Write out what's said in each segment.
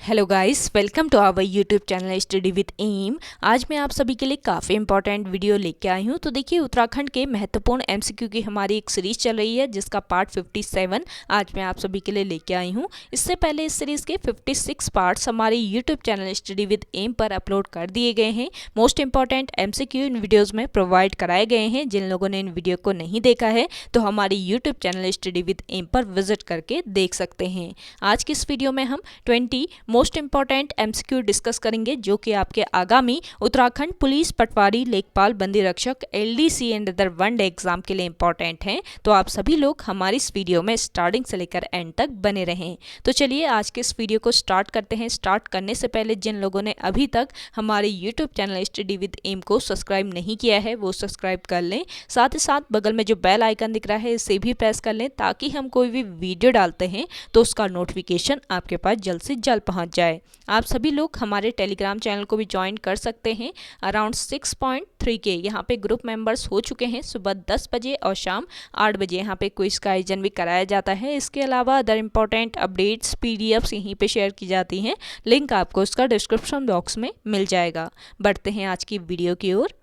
Hello guys, welcome to our YouTube channel study with M. आज मैं आप सभी के लिए काफ़ी इंपॉर्टेंट वीडियो लेके आई हूँ। तो देखिए, उत्तराखंड के महत्वपूर्ण एमसीक्यू की हमारी एक सीरीज़ चल रही है जिसका पार्ट 57 आज मैं आप सभी के लिए लेके आई हूँ। इससे पहले इस सीरीज़ के 56 पार्ट्स हमारे YouTube channel study with M पर अपलोड कर दिए गए हैं। मोस्ट इंपॉर्टेंट एमसीक्यू इन वीडियोज़ में प्रोवाइड कराए गए हैं। जिन लोगों ने इन वीडियो को नहीं देखा है तो हमारी YouTube channel study with M पर विजिट करके देख सकते हैं। आज की इस वीडियो में हम 20 मोस्ट इंपॉर्टेंट एमसीक्यू डिस्कस करेंगे जो कि आपके आगामी उत्तराखंड पुलिस पटवारी लेखपाल बंदी रक्षक LDC and other one day exam के लिए इंपॉर्टेंट हैं। तो आप सभी लोग हमारी इस वीडियो में स्टार्टिंग से लेकर एंड तक बने रहें। तो चलिए आज के इस वीडियो को स्टार्ट करते हैं। स्टार्ट करने से पहले जिन लोगों ने अभी तक हमारे YouTube channel study with M को सब्सक्राइब नहीं किया है वो सब्सक्राइब कर लें। साथ ही साथ बगल में जो बेल आइकन दिख रहा है इसे भी प्रेस कर लें ताकि हम कोई भी वीडियो डालते हैं तो उसका नोटिफिकेशन आपके पास जल्द से जल्द पहुंच जाए। आप सभी लोग हमारे टेलीग्राम चैनल को भी ज्वाइन कर सकते हैं। अराउंड 6.3 के यहाँ पे ग्रुप मेंबर्स हो चुके हैं। सुबह 10 बजे और शाम 8 बजे यहाँ पे क्विज का आयोजन भी कराया जाता है। इसके अलावा अदर इंपॉर्टेंट अपडेट्स पीडीएफ्स यहीं पे शेयर की जाती हैं। लिंक आपको उसका डिस्क्रिप्शन बॉक्स में मिल जाएगा। बढ़ते हैं आज की वीडियो की ओर।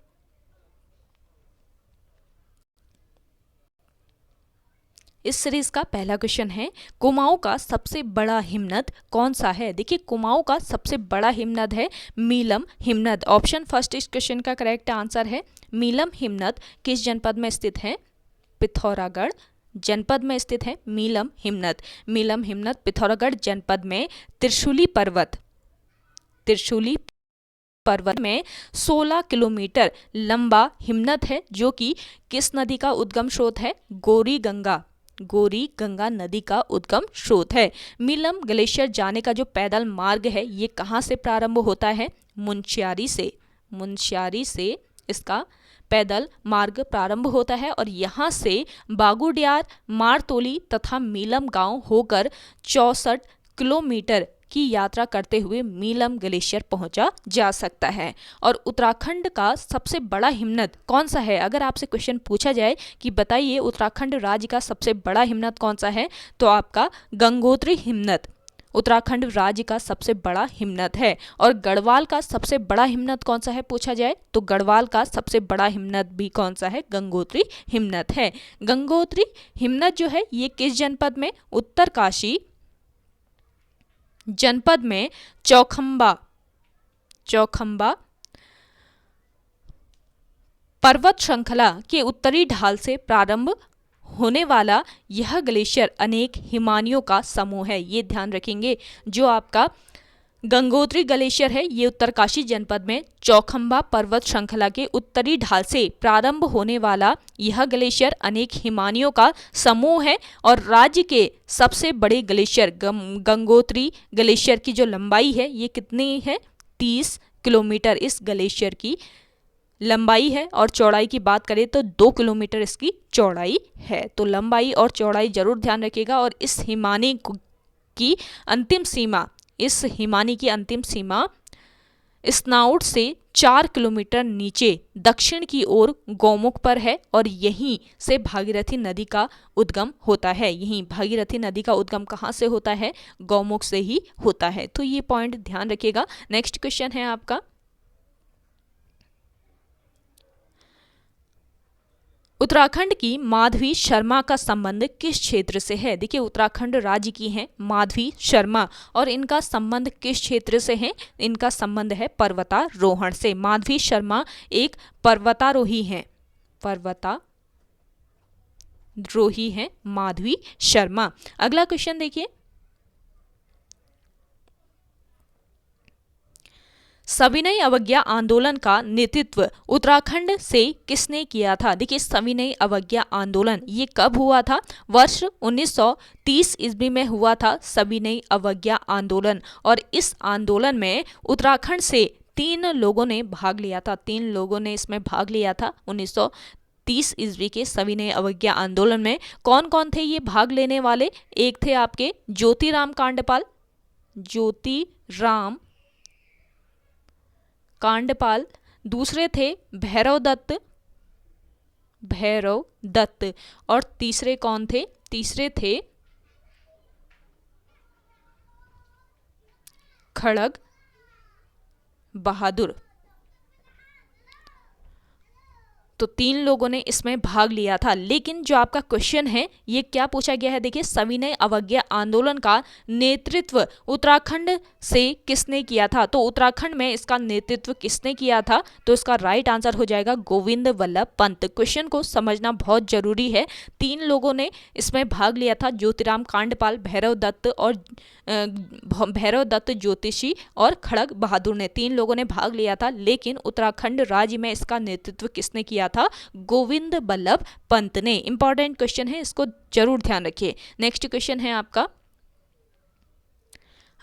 इस सीरीज का पहला क्वेश्चन है, कुमाऊं का सबसे बड़ा हिमनद कौन सा है। देखिए, कुमाऊं का सबसे बड़ा हिमनद है मीलम हिमनद। ऑप्शन फर्स्ट इस क्वेश्चन का करेक्ट आंसर है। मीलम हिमनद किस जनपद में स्थित है? पिथौरागढ़ जनपद में स्थित है मीलम हिमनद। मीलम हिमनद पिथौरागढ़ जनपद में त्रिशूली पर्वत में 16 किलोमीटर लंबा हिमनद है जो कि किस नदी का उद्गम स्रोत है? गौरी गंगा नदी का उद्गम स्रोत है। मीलम ग्लेशियर जाने का जो पैदल मार्ग है ये कहाँ से प्रारंभ होता है? मुनस्यारी से इसका पैदल मार्ग प्रारंभ होता है और यहाँ से बागुडियार, मारतोली तथा मीलम गांव होकर 64 किलोमीटर की यात्रा करते हुए मीलम ग्लेशियर पहुंचा जा सकता है। और उत्तराखंड का सबसे बड़ा हिमनद कौन सा है? अगर आपसे क्वेश्चन पूछा जाए कि बताइए उत्तराखंड राज्य का सबसे बड़ा हिमनद कौन सा है, तो आपका गंगोत्री हिमनद उत्तराखंड राज्य का सबसे बड़ा हिमनद है। और गढ़वाल का सबसे बड़ा हिमनद कौन सा है पूछा जाए तो गढ़वाल का सबसे बड़ा हिमनद भी कौन सा है? गंगोत्री हिमनद है। गंगोत्री हिमनद जो है ये किस जनपद में? उत्तरकाशी जनपद में चौखंबा पर्वत श्रृंखला के उत्तरी ढाल से प्रारंभ होने वाला यह ग्लेशियर अनेक हिमानियों का समूह है। ये ध्यान रखेंगे, जो आपका गंगोत्री ग्लेशियर है ये उत्तरकाशी जनपद में चौखंबा पर्वत श्रृंखला के उत्तरी ढाल से प्रारंभ होने वाला यह ग्लेशियर अनेक हिमानियों का समूह है। और राज्य के सबसे बड़े ग्लेशियर गंगोत्री ग्लेशियर की जो लंबाई है ये कितनी है? 30 किलोमीटर इस ग्लेशियर की लंबाई है। और चौड़ाई की बात करें तो 2 किलोमीटर इसकी चौड़ाई है। तो लंबाई और चौड़ाई जरूर ध्यान रखिएगा। और इस हिमानी की अंतिम सीमा स्नाउट से 4 किलोमीटर नीचे दक्षिण की ओर गौमुख पर है और यहीं से भागीरथी नदी का उद्गम होता है। यहीं भागीरथी नदी का उद्गम कहाँ से होता है? गौमुख से ही होता है। तो ये पॉइंट ध्यान रखिएगा। नेक्स्ट क्वेश्चन है आपका, उत्तराखंड की माधवी शर्मा का संबंध किस क्षेत्र से है? देखिए, उत्तराखंड राज्य की हैं माधवी शर्मा और इनका संबंध किस क्षेत्र से है? इनका संबंध है पर्वतारोहण से। माधवी शर्मा एक पर्वतारोही हैं माधवी शर्मा। अगला क्वेश्चन देखिए, सविनय अवज्ञा आंदोलन का नेतृत्व उत्तराखंड से किसने किया था? देखिए, सविनय अवज्ञा आंदोलन ये कब हुआ था? वर्ष 1930 ईस्वी में हुआ था सविनय अवज्ञा आंदोलन। और इस आंदोलन में उत्तराखंड से 3 लोगों ने भाग लिया था। 3 लोगों ने इसमें भाग लिया था 1930 ईस्वी के सविनय अवज्ञा आंदोलन में। कौन कौन थे ये भाग लेने वाले? एक थे आपके ज्योतिराम कांडपाल, दूसरे थे भैरव दत्त और तीसरे कौन थे? तीसरे थे खड़ग बहादुर। तो 3 लोगों ने इसमें भाग लिया था। लेकिन जो आपका क्वेश्चन है ये क्या पूछा गया है, देखिए सविनय अवज्ञा आंदोलन का नेतृत्व उत्तराखंड से किसने किया था। तो उत्तराखंड में इसका नेतृत्व किसने किया था, तो इसका राइट आंसर हो जाएगा गोविंद वल्लभ पंत। क्वेश्चन को समझना बहुत जरूरी है। 3 लोगों ने इसमें भाग लिया था, ज्योतिराम कांडपाल, भैरव दत्त ज्योतिषी और खड़ग बहादुर ने 3 लोगों ने भाग लिया था। लेकिन उत्तराखंड राज्य में इसका नेतृत्व किसने किया था, गोविंद वल्लभ पंत ने। इंपॉर्टेंट क्वेश्चन है, इसको जरूर ध्यान रखिए। नेक्स्ट क्वेश्चन है आपका,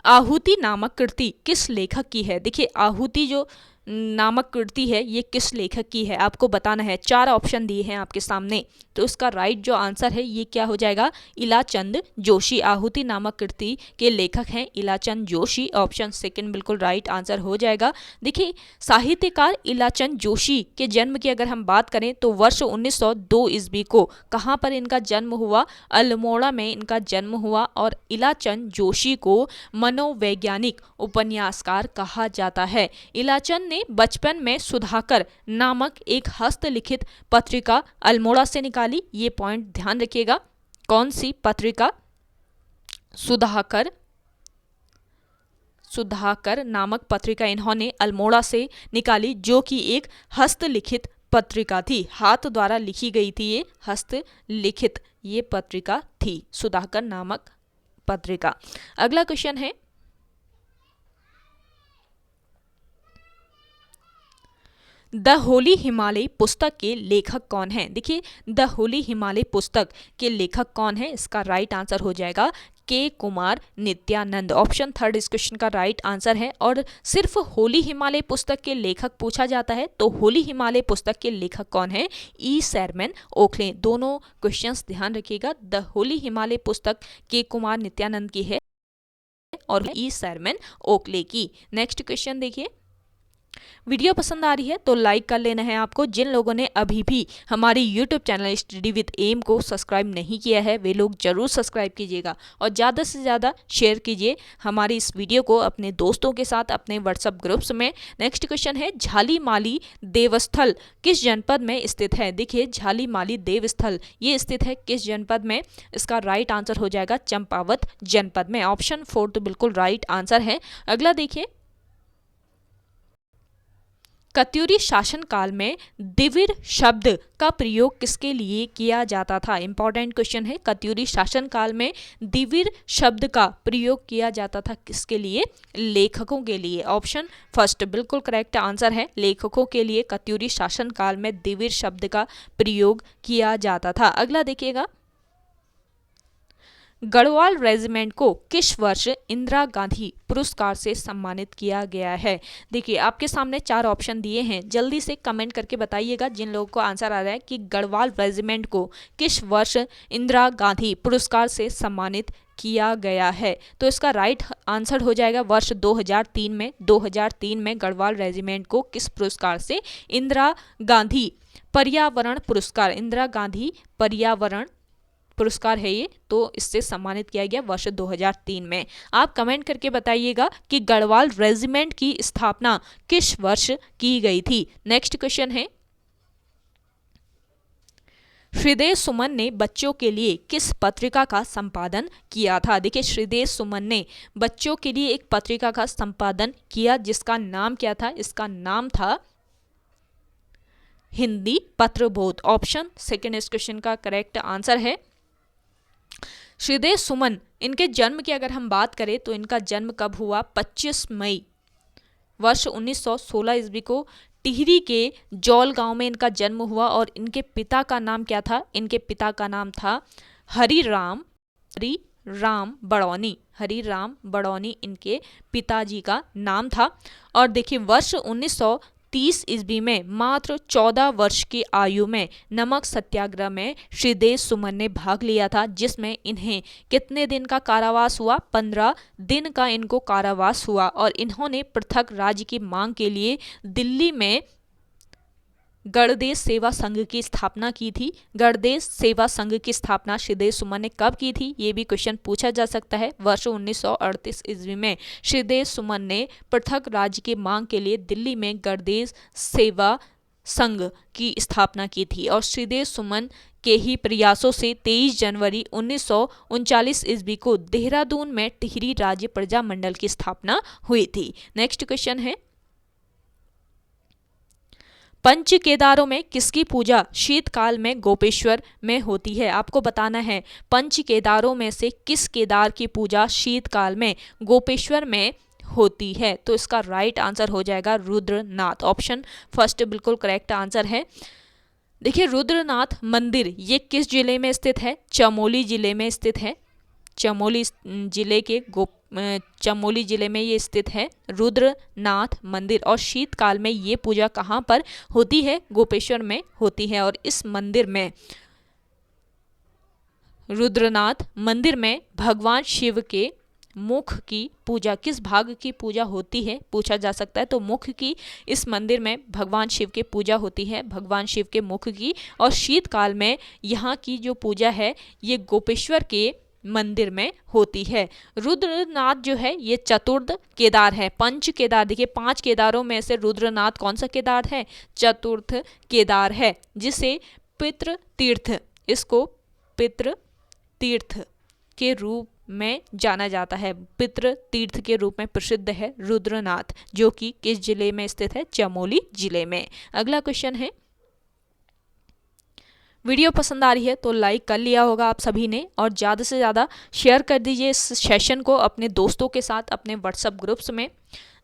आहुति नामक कृति किस लेखक की है। देखिए आहुति जो नामक कृति है ये किस लेखक की है, आपको बताना है। 4 ऑप्शन दिए हैं आपके सामने, तो इसका राइट जो आंसर है ये क्या हो जाएगा, इलाचंद जोशी। आहुति नामक कृति के लेखक हैं इलाचंद जोशी। ऑप्शन सेकंड बिल्कुल राइट आंसर हो जाएगा। देखिए साहित्यकार इलाचंद जोशी के जन्म की अगर हम बात करें तो वर्ष 1902 ईस्वी को कहाँ पर इनका जन्म हुआ, अल्मोड़ा में इनका जन्म हुआ। और इलाचंद जोशी को मनोवैज्ञानिक उपन्यासकार कहा जाता है। इलाचंद ने बचपन में सुधाकर नामक एक हस्तलिखित पत्रिका अल्मोड़ा से निकाली। ये पॉइंट ध्यान रखिएगा। कौन सी पत्रिका, सुधाकर नामक पत्रिका इन्होंने अल्मोड़ा से निकाली, जो कि एक हस्तलिखित पत्रिका थी। हाथ द्वारा लिखी गई थी, ये हस्तलिखित ये पत्रिका थी, सुधाकर नामक पत्रिका। अगला क्वेश्चन है, द होली हिमालय पुस्तक के लेखक कौन है। देखिए द होली हिमालय पुस्तक के लेखक कौन है, इसका राइट आंसर हो जाएगा के कुमार नित्यानंद। ऑप्शन थर्ड इस क्वेश्चन का राइट आंसर है। और सिर्फ होली हिमालय पुस्तक के लेखक पूछा जाता है तो होली हिमालय पुस्तक के लेखक कौन है, ई शर्मन ओखले। दोनों क्वेश्चंस ध्यान रखिएगा। द होली हिमालय पुस्तक के कुमार नित्यानंद की है और ई शर्मन ओखले की। नेक्स्ट क्वेश्चन देखिए, वीडियो पसंद आ रही है तो लाइक कर लेना है आपको। जिन लोगों ने अभी भी हमारे YouTube channel study with M को सब्सक्राइब नहीं किया है वे लोग जरूर सब्सक्राइब कीजिएगा और ज़्यादा से ज़्यादा शेयर कीजिए हमारी इस वीडियो को अपने दोस्तों के साथ, अपने व्हाट्सएप ग्रुप्स में। नेक्स्ट क्वेश्चन है, झालीमाली देवस्थल किस जनपद में स्थित है। देखिए झालीमाली देवस्थल ये स्थित है किस जनपद में, इसका राइट आंसर हो जाएगा चंपावत जनपद में। ऑप्शन 4 तो बिल्कुल राइट आंसर है। अगला देखिए, कत्यूरी शासन काल में दिविर शब्द का प्रयोग किसके लिए किया जाता था। इंपॉर्टेंट क्वेश्चन है, कत्यूरी शासन काल में दिविर शब्द का प्रयोग किया जाता था किसके लिए, लेखकों के लिए। ऑप्शन फर्स्ट बिल्कुल करेक्ट आंसर है, लेखकों के लिए कत्यूरी शासन काल में दिविर शब्द का प्रयोग किया जाता था। अगला देखिएगा, गढ़वाल रेजिमेंट को किस वर्ष इंदिरा गांधी पुरस्कार से सम्मानित किया गया है। देखिए आपके सामने 4 ऑप्शन दिए हैं, जल्दी से कमेंट करके बताइएगा जिन लोगों को आंसर आ रहा है कि गढ़वाल रेजिमेंट को किस वर्ष इंदिरा गांधी पुरस्कार से सम्मानित किया गया है। तो इसका राइट आंसर हो जाएगा वर्ष 2003 में। 2003 में गढ़वाल रेजिमेंट को किस पुरस्कार से, इंदिरा गांधी पर्यावरण पुरस्कार, इंदिरा गांधी पर्यावरण पुरस्कार है ये, तो इससे सम्मानित किया गया वर्ष 2003 में। आप कमेंट करके बताइएगा कि गढ़वाल रेजिमेंट की स्थापना किस वर्ष की गई थी। नेक्स्ट क्वेश्चन है, श्रीदेव सुमन ने बच्चों के लिए किस पत्रिका का संपादन किया था। देखिए श्रीदेव सुमन ने बच्चों के लिए एक पत्रिका का संपादन किया जिसका नाम क्या था, इसका नाम था हिंदी पत्रबोध। ऑप्शन सेकंड इस क्वेश्चन का करेक्ट आंसर है। श्रीदेव सुमन, इनके जन्म की अगर हम बात करें तो इनका जन्म कब हुआ, 25 मई वर्ष 1916 ईस्वी को टिहरी के जौल गांव में इनका जन्म हुआ। और इनके पिता का नाम क्या था, इनके पिता का नाम था हरिराम बड़ौनी। हरिराम बड़ौनी इनके पिताजी का नाम था। और देखिए वर्ष 1930 ईस्वी में मात्र 14 वर्ष की आयु में नमक सत्याग्रह में श्रीदेव सुमन ने भाग लिया था, जिसमें इन्हें कितने दिन का कारावास हुआ, 15 दिन का इनको कारावास हुआ। और इन्होंने पृथक राज्य की मांग के लिए दिल्ली में गणदेश सेवा संघ की स्थापना की थी? गणदेश सेवा संघ की स्थापना श्रीदेव सुमन ने कब की थी? ये भी क्वेश्चन पूछा जा सकता है। वर्ष 1938 ईस्वी में श्रीदेव सुमन ने पृथक राज्य की मांग के लिए दिल्ली में गणदेश सेवा संघ की स्थापना की थी और श्रीदेव सुमन के ही प्रयासों से 23 जनवरी 1939 ईस्वी को देहरादून में टिहरी राज्य प्रजा मंडल की स्थापना हुई थी। नेक्स्ट क्वेश्चन है, पंच केदारों में किसकी पूजा शीतकाल में गोपेश्वर में होती है? आपको बताना है पंच केदारों में से किस केदार की पूजा शीतकाल में गोपेश्वर में होती है? तो इसका राइट आंसर हो जाएगा रुद्रनाथ। ऑप्शन फर्स्ट बिल्कुल करेक्ट आंसर है। देखिए रुद्रनाथ मंदिर ये किस जिले में स्थित है? चमोली जिले में स्थित है। चमोली जिले में ये स्थित है रुद्रनाथ मंदिर। और शीतकाल में ये पूजा कहाँ पर होती है? गोपेश्वर में होती है। और इस मंदिर में रुद्रनाथ मंदिर में भगवान शिव के मुख की पूजा किस भाग की पूजा होती है पूछा जा सकता है। तो मुख की इस मंदिर में भगवान शिव की पूजा होती है, भगवान शिव के मुख की। और शीतकाल में यहाँ की जो पूजा है ये गोपेश्वर के मंदिर में होती है। रुद्रनाथ जो है ये चतुर्थ केदार है। पंच केदार देखिए 5 केदारों में से रुद्रनाथ कौन सा केदार है? चतुर्थ केदार है, जिसे पितृ तीर्थ इसको पितृ तीर्थ के रूप में जाना जाता है। पितृ तीर्थ के रूप में प्रसिद्ध है रुद्रनाथ, जो कि किस जिले में स्थित है? चमोली जिले में। अगला क्वेश्चन है, वीडियो पसंद आ रही है तो लाइक कर लिया होगा आप सभी ने और ज़्यादा से ज़्यादा शेयर कर दीजिए इस सेशन को अपने दोस्तों के साथ, अपने व्हाट्सएप ग्रुप्स में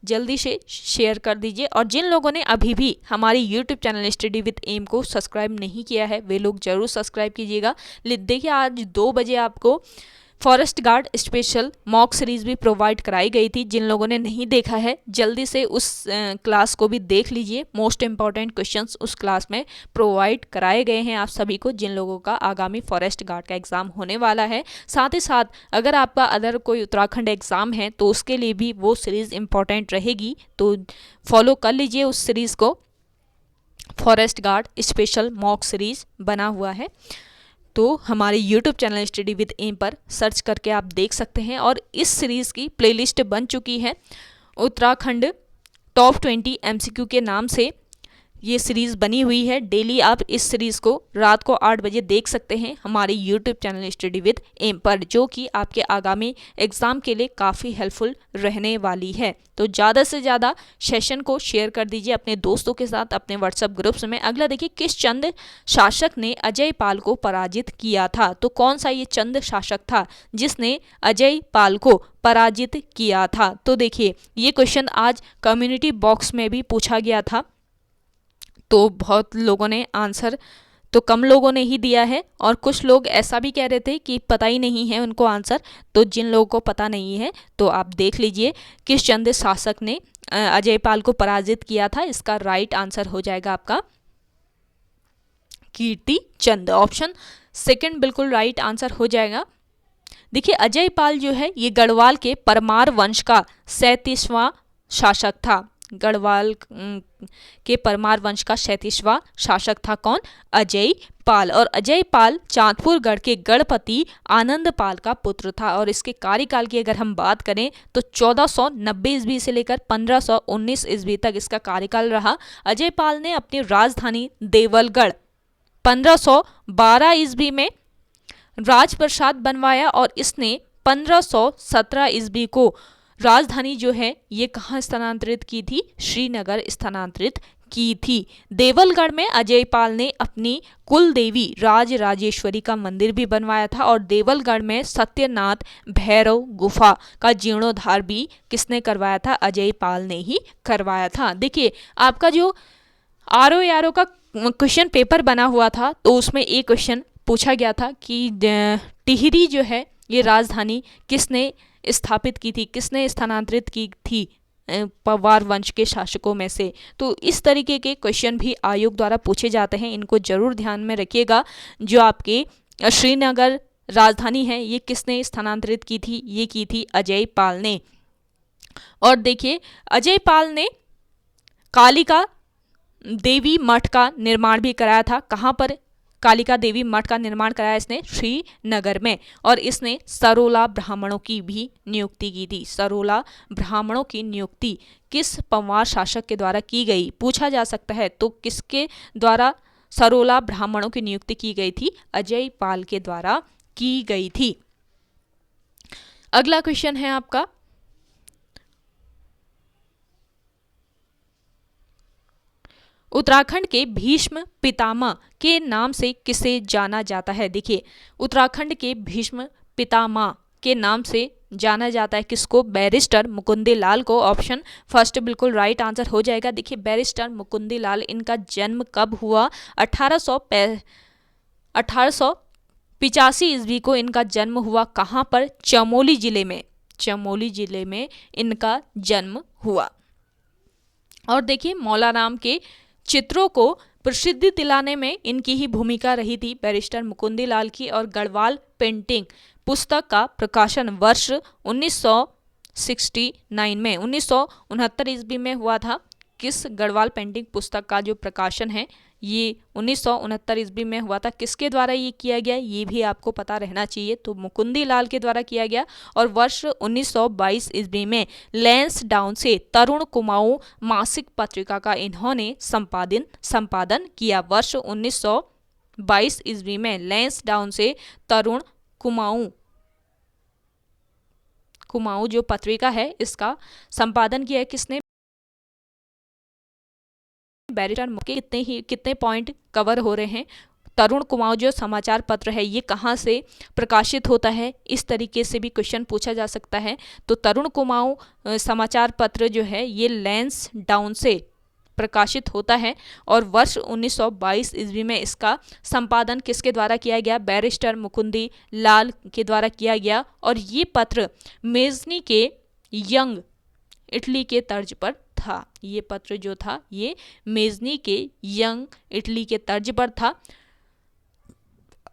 जल्दी से शेयर कर दीजिए। और जिन लोगों ने अभी भी हमारी YouTube channel study with M को सब्सक्राइब नहीं किया है वे लोग जरूर सब्सक्राइब कीजिएगा। देखिए आज 2 बजे आपको forest guard special mock series भी प्रोवाइड कराई गई थी। जिन लोगों ने नहीं देखा है जल्दी से उस क्लास को भी देख लीजिए। मोस्ट इंपॉर्टेंट क्वेश्चंस उस क्लास में प्रोवाइड कराए गए हैं आप सभी को, जिन लोगों का आगामी फॉरेस्ट गार्ड का एग्ज़ाम होने वाला है। साथ ही साथ अगर आपका अदर कोई उत्तराखंड एग्ज़ाम है तो उसके लिए भी वो सीरीज़ इंपॉर्टेंट रहेगी, तो फॉलो कर लीजिए उस सीरीज़ को। Forest guard special mock series बना हुआ है, तो हमारे YouTube channel study with M पर सर्च करके आप देख सकते हैं। और इस सीरीज़ की प्लेलिस्ट बन चुकी है उत्तराखंड टॉप 20 MCQ के नाम से ये सीरीज़ बनी हुई है। डेली आप इस सीरीज़ को रात को 8 बजे देख सकते हैं हमारे YouTube channel study with M पर, जो कि आपके आगामी एग्ज़ाम के लिए काफ़ी हेल्पफुल रहने वाली है। तो ज़्यादा से ज़्यादा सेशन को शेयर कर दीजिए अपने दोस्तों के साथ, अपने व्हाट्सएप ग्रुप्स में। अगला देखिए, किस चंद शासक ने अजय पाल को पराजित किया था? तो कौन सा ये चंद शासक था जिसने अजय पाल को पराजित किया था? तो देखिए ये क्वेश्चन आज कम्युनिटी बॉक्स में भी पूछा गया था, तो बहुत लोगों ने आंसर तो कम लोगों ने ही दिया है और कुछ लोग ऐसा भी कह रहे थे कि पता ही नहीं है उनको आंसर। तो जिन लोगों को पता नहीं है तो आप देख लीजिए किस चंद शासक ने अजय पाल को पराजित किया था। इसका राइट आंसर हो जाएगा आपका कीर्ति चंद। ऑप्शन सेकंड बिल्कुल राइट आंसर हो जाएगा। देखिए अजय पाल जो है ये गढ़वाल के परमार वंश का 37वां शासक था। गढ़वाल के परमार वंश का 37वां शासक था कौन? अजय पाल। और अजय पाल चांदपुर गढ़ के गढ़पति आनंद पाल का पुत्र था। और इसके कार्यकाल की अगर हम बात करें तो 1490 ईस्वी से लेकर 1519 ईस्वी तक इसका कार्यकाल रहा। अजय पाल ने अपनी राजधानी देवलगढ़ 1512 ईस्वी में राजप्रसाद बनवाया और इसने 1517 ईस्वी को राजधानी जो है ये कहाँ स्थानांतरित की थी? श्रीनगर स्थानांतरित की थी। देवलगढ़ में अजय पाल ने अपनी कुल देवी राजराजेश्वरी का मंदिर भी बनवाया था और देवलगढ़ में सत्यनाथ भैरव गुफा का जीर्णोद्धार भी किसने करवाया था? अजय पाल ने ही करवाया था। देखिए आपका जो RO का क्वेश्चन पेपर बना हुआ था तो उसमें एक क्वेश्चन पूछा गया था कि टिहरी जो है ये राजधानी किसने स्थापित की थी, किसने स्थानांतरित की थी पवार वंश के शासकों में से। तो इस तरीके के क्वेश्चन भी आयोग द्वारा पूछे जाते हैं, इनको जरूर ध्यान में रखिएगा। जो आपके श्रीनगर राजधानी है ये किसने स्थानांतरित की थी? ये की थी अजय पाल ने। और देखिए अजय पाल ने कालिका देवी मठ का निर्माण भी कराया था। कहाँ पर? कालिका देवी मठ का निर्माण कराया इसने श्रीनगर में। और इसने सरोला ब्राह्मणों की भी नियुक्ति की थी। सरोला ब्राह्मणों की नियुक्ति किस पंवार शासक के द्वारा की गई, पूछा जा सकता है। तो किसके द्वारा सरोला ब्राह्मणों की नियुक्ति की गई थी? अजय पाल के द्वारा की गई थी। अगला क्वेश्चन है आपका, उत्तराखंड के भीष्म पितामह के नाम से किसे जाना जाता है? देखिए, उत्तराखंड के भीष्म पितामह के नाम से जाना जाता है किसको? बैरिस्टर मुकुंदी लाल को। ऑप्शन फर्स्ट बिल्कुल राइट आंसर हो जाएगा। देखिए, बैरिस्टर मुकुंदी लाल, इनका जन्म कब हुआ? 1885 ईस्वी को इनका जन्म हुआ। कहाँ पर? चमोली जिले में। चमोली जिले में इनका जन्म हुआ। और देखिए, मौलाराम के चित्रों को प्रसिद्धि दिलाने में इनकी ही भूमिका रही थी, बैरिस्टर मुकुंदी लाल की। और गढ़वाल पेंटिंग पुस्तक का प्रकाशन वर्ष 1969 में 1969 ईस्वी में हुआ था। किस गढ़वाल पेंटिंग पुस्तक का जो प्रकाशन है ये 1969 ईस्वी में हुआ था। किसके द्वारा ये किया गया, ये भी आपको पता रहना चाहिए। तो मुकुंदी लाल के द्वारा किया गया। और वर्ष 1922 ईस्वी में लैंसडाउन से तरुण कुमाऊं मासिक पत्रिका का इन्होंने संपादन किया। वर्ष 1922 ईस्वी में लैंसडाउन से तरुण कुमाऊं जो पत्रिका है इसका संपादन किया है। किसने? बैरिस्टर कितने पॉइंट कवर हो रहे हैं? तरुण कुमाऊं जो समाचार पत्र है ये कहाँ से प्रकाशित होता है, इस तरीके से भी क्वेश्चन पूछा जा सकता है। तो तरुण कुमाऊं समाचार पत्र जो है ये लैंसडाउन से प्रकाशित होता है। और वर्ष 1922 ईस्वी में इसका संपादन किसके द्वारा किया गया? बैरिस्टर मुकुंदी लाल के द्वारा किया गया। और ये पत्र मेजनी के यंग इटली के तर्ज पर था। ये पत्र जो था ये मेजनी के यंग इटली के तर्ज पर था।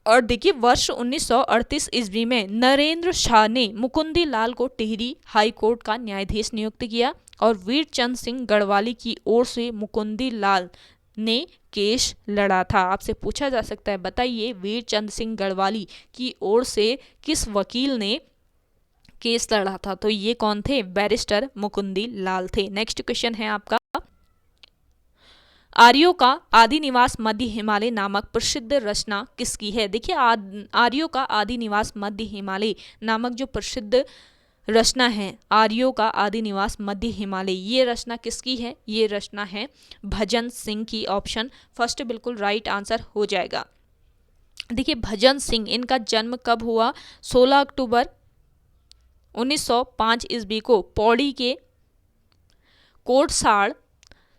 और देखिए, वर्ष 1938 ईस्वी में नरेंद्र शाह ने मुकुंदी लाल को टिहरी हाई कोर्ट का न्यायाधीश नियुक्त किया। और वीरचंद सिंह गढ़वाली की ओर से मुकुंदी लाल ने केस लड़ा था। आपसे पूछा जा सकता है, बताइए वीरचंद सिंह गढ़वाली की ओर से किस वकील ने केस लड़ा था? तो ये कौन थे? बैरिस्टर मुकुंदी लाल थे। नेक्स्ट क्वेश्चन है आपका, आर्यों का आदि निवास मध्य हिमालय नामक प्रसिद्ध रचना किसकी है? देखिए, आर्यों का आदि निवास मध्य हिमालय नामक जो प्रसिद्ध रचना है, आर्यों का आदि निवास मध्य हिमालय, ये रचना किसकी है? ये रचना है भजन सिंह की। ऑप्शन फर्स्ट बिल्कुल राइट आंसर हो जाएगा। देखिए, भजन सिंह, इनका जन्म कब हुआ? 16 अक्टूबर 1905 ईस्वी को पौड़ी के कोटसाड़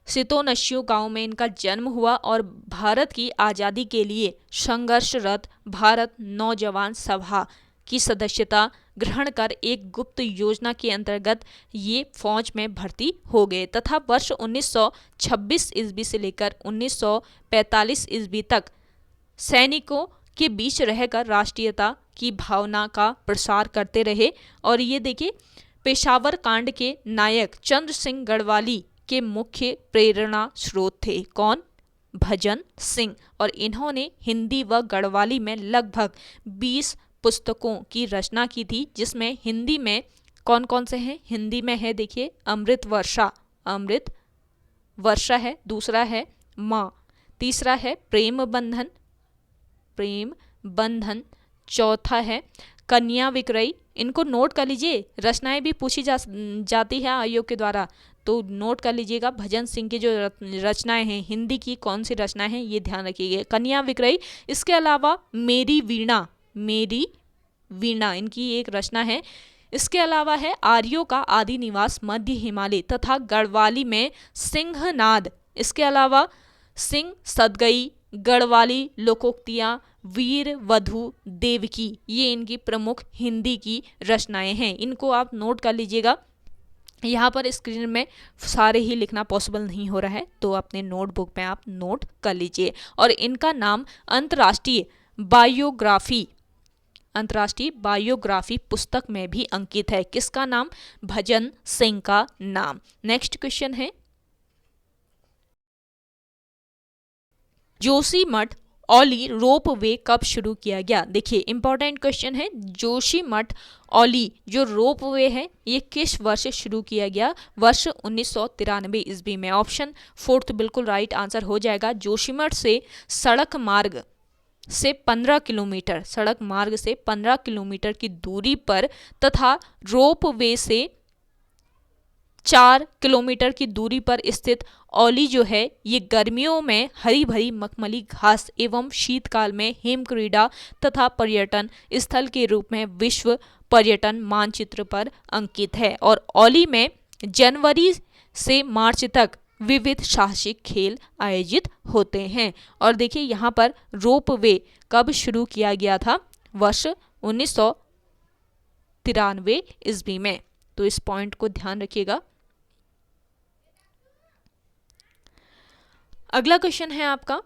सितोनस्यू गांव में इनका जन्म हुआ। और भारत की आज़ादी के लिए संघर्षरत भारत नौजवान सभा की सदस्यता ग्रहण कर एक गुप्त योजना के अंतर्गत ये फौज में भर्ती हो गए तथा वर्ष 1926 ईस्वी से लेकर 1945 ईस्वी तक सैनिकों के बीच रहकर राष्ट्रीयता की भावना का प्रसार करते रहे। और ये देखिए, पेशावर कांड के नायक चंद्र सिंह गढ़वाली के मुख्य प्रेरणा स्रोत थे। कौन? भजन सिंह। और इन्होंने हिंदी व गढ़वाली में लगभग 20 पुस्तकों की रचना की थी, जिसमें हिंदी में कौन कौन से हैं? हिंदी में है देखिए अमृत वर्षा है, दूसरा है माँ, तीसरा है प्रेम बंधन, चौथा है कन्या विक्रय। इनको नोट कर लीजिए, रचनाएं भी पूछी जाती है आयोग के द्वारा, तो नोट कर लीजिएगा। भजन सिंह की जो रचनाएं हैं, हिंदी की कौन सी रचनाएं हैं ये ध्यान रखिएगा। कन्या विक्रय, इसके अलावा मेरी वीणा इनकी एक रचना है। इसके अलावा है आर्यों का आदि निवास मध्य हिमालय तथा गढ़वाली में सिंहनाद। इसके अलावा सिंह सदगई, गढ़वाली लोकोक्तियाँ, वीर वधु देवकी, ये इनकी प्रमुख हिंदी की रचनाएं हैं। इनको आप नोट कर लीजिएगा। यहाँ पर स्क्रीन में सारे ही लिखना पॉसिबल नहीं हो रहा है, तो अपने नोटबुक में आप नोट कर लीजिए। और इनका नाम अंतर्राष्ट्रीय बायोग्राफी पुस्तक में भी अंकित है। किसका नाम? भजन सिंह का नाम। नेक्स्ट क्वेश्चन है, जोशीमठ औली रोप वे कब शुरू किया गया? देखिए इंपॉर्टेंट क्वेश्चन है, जोशीमठ औली जो रोप वे है ये किस वर्ष शुरू किया गया? वर्ष 1993 ईस्वी में। ऑप्शन फोर्थ बिल्कुल राइट आंसर हो जाएगा। जोशीमठ से सड़क मार्ग से 15 किलोमीटर, सड़क मार्ग से 15 किलोमीटर की दूरी पर तथा रोप वे से 4 किलोमीटर की दूरी पर स्थित औली जो है ये गर्मियों में हरी भरी मखमली घास एवं शीतकाल में हिमक्रीड़ा तथा पर्यटन स्थल के रूप में विश्व पर्यटन मानचित्र पर अंकित है। और औली में जनवरी से मार्च तक विविध साहसिक खेल आयोजित होते हैं। और देखिए यहाँ पर रोप वे कब शुरू किया गया था? वर्ष 1993 ईस्वी में। तो इस पॉइंट को ध्यान रखिएगा। अगला क्वेश्चन है आपका,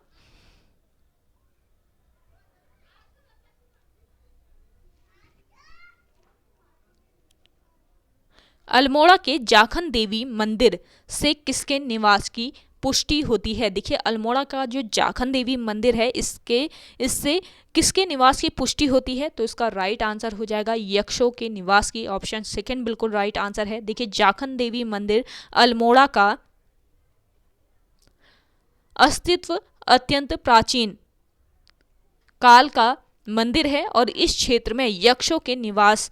अल्मोड़ा के जाखन देवी मंदिर से किसके निवास की पुष्टि होती है? देखिए अल्मोड़ा का जो जाखन देवी मंदिर है इससे किसके निवास की पुष्टि होती है? तो इसका राइट आंसर हो जाएगा यक्षों के निवास की। ऑप्शन सेकंड बिल्कुल राइट आंसर है। देखिए जाखन देवी मंदिर अल्मोड़ा का अस्तित्व अत्यंत प्राचीन काल का मंदिर है और इस क्षेत्र में यक्षों के निवास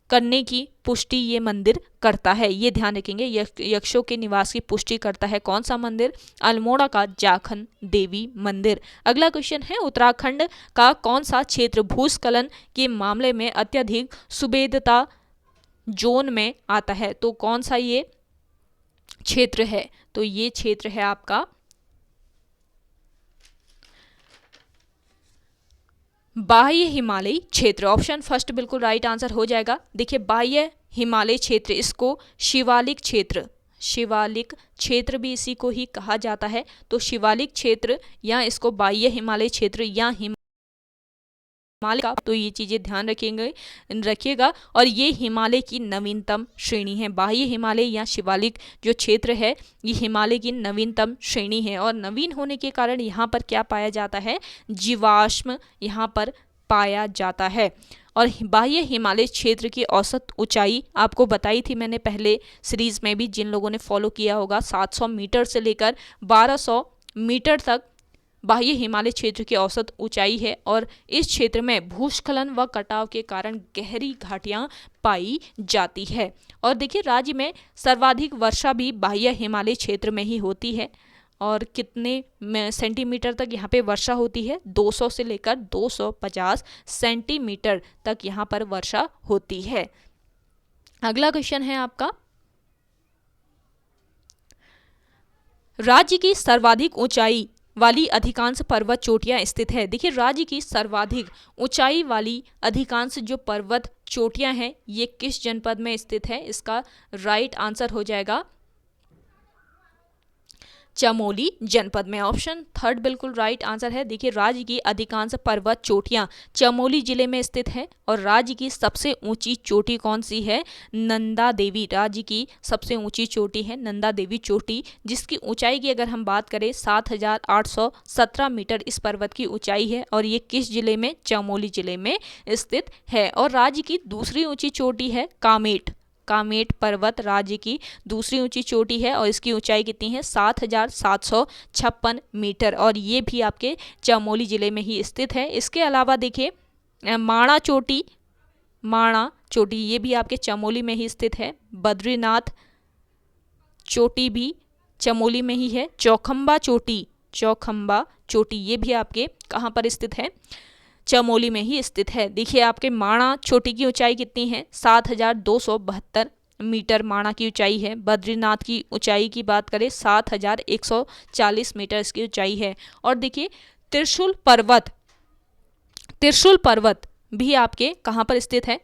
करने की पुष्टि ये मंदिर करता है। ये ध्यान रखेंगे, यक्षों के निवास की पुष्टि करता है कौन सा मंदिर? अल्मोड़ा का जाखन देवी मंदिर। अगला क्वेश्चन है, उत्तराखंड का कौन सा क्षेत्र भूस्खलन के मामले में अत्यधिक सुबेदता जोन में आता है? तो कौन सा ये क्षेत्र है? तो ये क्षेत्र है आपका बाह्य हिमालयी क्षेत्र। ऑप्शन फर्स्ट बिल्कुल राइट आंसर हो जाएगा। देखिए बाह्य हिमालय क्षेत्र, इसको शिवालिक क्षेत्र भी इसी को ही कहा जाता है। तो शिवालिक क्षेत्र या इसको बाह्य हिमालय क्षेत्र या हिमालय का, तो ये चीजें ध्यान रखिएगा। और ये हिमालय की नवीनतम श्रेणी है। बाह्य हिमालय या शिवालिक जो क्षेत्र है ये हिमालय की नवीनतम श्रेणी है। और नवीन होने के कारण यहाँ पर क्या पाया जाता है? जीवाश्म यहाँ पर पाया जाता है। और बाह्य हिमालय क्षेत्र की औसत ऊंचाई आपको बताई थी मैंने पहले सीरीज में भी, जिन लोगों ने फॉलो किया होगा, 700 मीटर से लेकर 1200 मीटर तक बाह्य हिमालय क्षेत्र की औसत ऊंचाई है। और इस क्षेत्र में भूस्खलन व कटाव के कारण गहरी घाटियां पाई जाती है। और देखिए राज्य में सर्वाधिक वर्षा भी बाह्य हिमालय क्षेत्र में ही होती है। और कितने सेंटीमीटर तक यहाँ पे वर्षा होती है? 200 से लेकर 250 सेंटीमीटर तक यहाँ पर वर्षा होती है। अगला क्वेश्चन है आपका, राज्य की सर्वाधिक ऊंचाई वाली अधिकांश पर्वत चोटियां स्थित है। देखिए राज्य की सर्वाधिक ऊंचाई वाली अधिकांश जो पर्वत चोटियां हैं ये किस जनपद में स्थित है? इसका राइट आंसर हो जाएगा चमोली जनपद में। ऑप्शन थर्ड बिल्कुल राइट आंसर है। देखिए राज्य की अधिकांश पर्वत चोटियां चमोली जिले में स्थित है। और राज्य की सबसे ऊंची चोटी कौन सी है? नंदा देवी। राज्य की सबसे ऊंची चोटी है नंदा देवी चोटी, जिसकी ऊंचाई की अगर हम बात करें 7,817 मीटर इस पर्वत की ऊंचाई है। और ये किस जिले में? चमोली जिले में स्थित है। और राज्य की दूसरी ऊंची चोटी है कामेट पर्वत राज्य की दूसरी ऊंची चोटी है। और इसकी ऊंचाई कितनी है? 7,756 मीटर। और ये भी आपके चमोली जिले में ही स्थित है। इसके अलावा देखिए माणा चोटी ये भी आपके चमोली में ही स्थित है। बद्रीनाथ चोटी भी चमोली में ही है। चौखंबा चोटी ये भी आपके कहाँ पर स्थित है? चमोली में ही स्थित है। देखिए आपके माणा चोटी की ऊंचाई कितनी है? 7,272 मीटर माणा की ऊंचाई है। बद्रीनाथ की ऊंचाई की बात करें 7,140 मीटर इसकी ऊंचाई है। और देखिए त्रिशूल पर्वत भी आपके कहाँ पर स्थित है?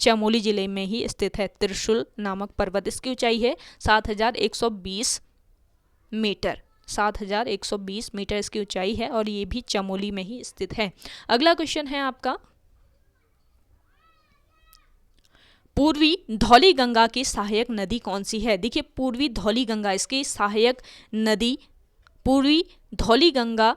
चमोली जिले में ही स्थित है। त्रिशूल नामक पर्वत, इसकी ऊंचाई है 7,120 मीटर। 7,120 मीटर इसकी ऊंचाई है और ये भी चमोली में ही स्थित है। अगला क्वेश्चन है आपका, पूर्वी धौली गंगा की सहायक नदी कौन सी है? देखिए पूर्वी धौली गंगा इसकी सहायक नदी पूर्वी धौली गंगा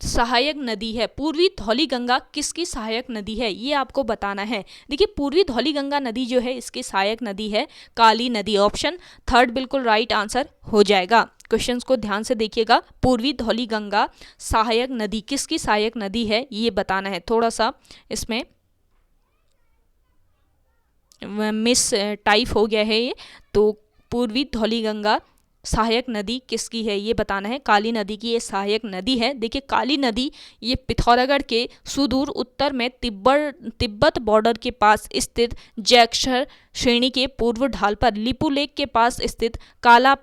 सहायक नदी है? पूर्वी धौली गंगा किसकी सहायक नदी है, ये आपको बताना है। देखिए पूर्वी धौली गंगा नदी जो है इसकी सहायक नदी है काली नदी। ऑप्शन थर्ड बिल्कुल राइट आंसर हो जाएगा। क्वेश्चंस को ध्यान से देखिएगा। पूर्वी धौली गंगा सहायक नदी किसकी सहायक नदी है ये बताना है। थोड़ा सा इसमें मिस टाइप हो गया है ये, तो पूर्वी धौली गंगा सहायक नदी किसकी है ये बताना है। काली नदी की ये सहायक नदी है। देखिए काली नदी ये पिथौरागढ़ के सुदूर उत्तर में तिब्बत बॉर्डर के पास स्थित जैक्सर श्रेणी के पूर्व ढाल पर लिपू लेक के पास स्थित काला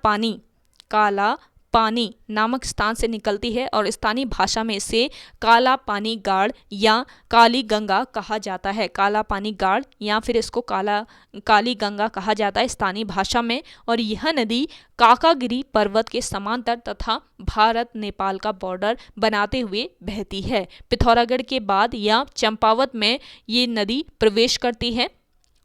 पानी नामक स्थान से निकलती है और स्थानीय भाषा में इसे काला पानी गाड़ या काली गंगा कहा जाता है। काला पानी गाड़ या फिर इसको काली गंगा कहा जाता है स्थानीय भाषा में। और यह नदी काकागिरी पर्वत के समांतर तथा भारत नेपाल का बॉर्डर बनाते हुए बहती है। पिथौरागढ़ के बाद या चंपावत में ये नदी प्रवेश करती है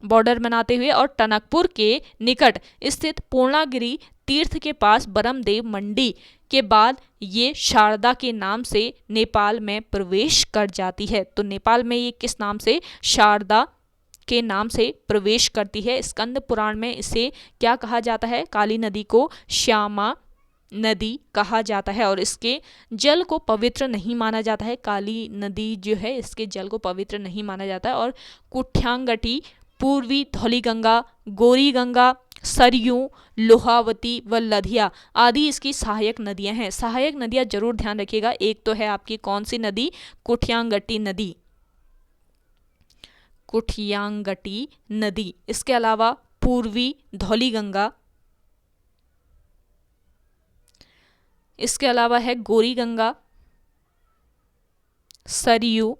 बॉर्डर बनाते हुए, और टनकपुर के निकट स्थित पूर्णागिरी तीर्थ के पास बरमदेव मंडी के बाद ये शारदा के नाम से नेपाल में प्रवेश कर जाती है। तो नेपाल में ये किस नाम से, शारदा के नाम से प्रवेश करती है। स्कंद पुराण में इसे क्या कहा जाता है, काली नदी को श्यामा नदी कहा जाता है और इसके जल को पवित्र नहीं माना जाता है। काली नदी जो है इसके जल को पवित्र नहीं माना जाता है। और कुठ्यांगटी, पूर्वी धौली गंगा, गोरी गंगा, सरयू, लोहावती व लधिया आदि इसकी सहायक नदियां हैं। सहायक नदियां जरूर ध्यान रखिएगा। एक तो है आपकी कौन सी नदी, कुठ्यांगटी नदी, कुठ्यांगटी नदी। इसके अलावा पूर्वी धौली गंगा, इसके अलावा है गोरी गंगा, सरयू,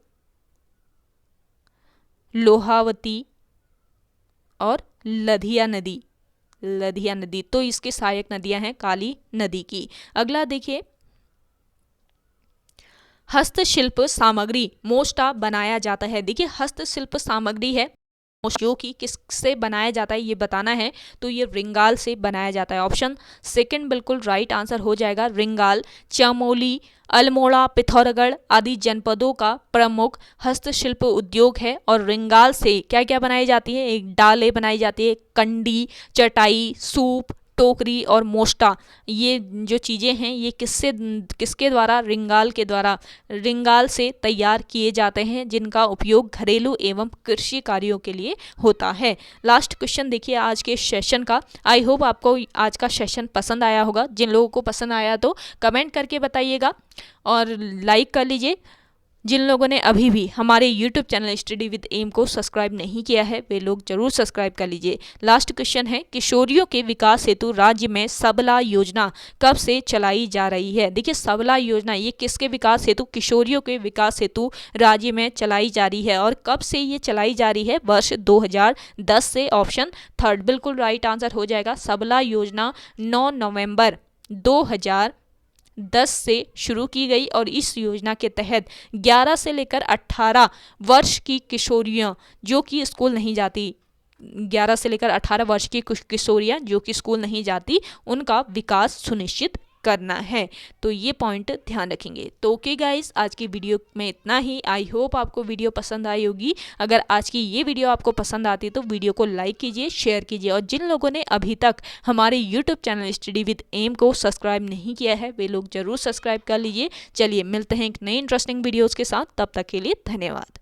लोहावती और लधिया नदी। तो इसके सहायक नदियां हैं काली नदी की। अगला देखिए, हस्तशिल्प सामग्री मोस्टा बनाया जाता है। देखिए हस्तशिल्प सामग्री है जो कि किससे बनाया जाता है ये बताना है। तो ये रिंगाल से बनाया जाता है। ऑप्शन सेकंड बिल्कुल राइट आंसर हो जाएगा। रिंगाल चमोली, अल्मोड़ा, पिथौरागढ़ आदि जनपदों का प्रमुख हस्तशिल्प उद्योग है। और रिंगाल से क्या क्या बनाई जाती है, एक डाले बनाई जाती है, कंडी, चटाई, सूप, टोकरी और मोस्टा। ये जो चीज़ें हैं ये किसके द्वारा, रिंगाल के द्वारा, रिंगाल से तैयार किए जाते हैं, जिनका उपयोग घरेलू एवं कृषि कार्यों के लिए होता है। लास्ट क्वेश्चन देखिए आज के सेशन का। आई होप आपको आज का सेशन पसंद आया होगा। जिन लोगों को पसंद आया तो कमेंट करके बताइएगा और लाइक कर लीजिए। जिन लोगों ने अभी भी हमारे YouTube channel study with M को सब्सक्राइब नहीं किया है वे लोग जरूर सब्सक्राइब कर लीजिए। लास्ट क्वेश्चन है, किशोरियों के विकास हेतु राज्य में सबला योजना कब से चलाई जा रही है। देखिए सबला योजना ये किसके विकास हेतु, किशोरियों के विकास हेतु राज्य में चलाई जा रही है। और कब से ये चलाई जा रही है, वर्ष 2010 से। ऑप्शन थर्ड बिल्कुल राइट आंसर हो जाएगा। सबला योजना 9 नवंबर 2010 से शुरू की गई और इस योजना के तहत 11 से लेकर 18 वर्ष की किशोरियां जो कि स्कूल नहीं जाती, 11 से लेकर 18 वर्ष की किशोरियां जो कि स्कूल नहीं जाती, उनका विकास सुनिश्चित करना है। तो ये पॉइंट ध्यान रखेंगे। तो ओके गाइस, आज की वीडियो में इतना ही। आई होप आपको वीडियो पसंद आई होगी। अगर आज की ये वीडियो आपको पसंद आती है तो वीडियो को लाइक कीजिए, शेयर कीजिए। और जिन लोगों ने अभी तक हमारे YouTube channel study with M को सब्सक्राइब नहीं किया है वे लोग जरूर सब्सक्राइब कर लीजिए। चलिए मिलते हैं एक नई इंटरेस्टिंग वीडियोज़ के साथ, तब तक के लिए धन्यवाद।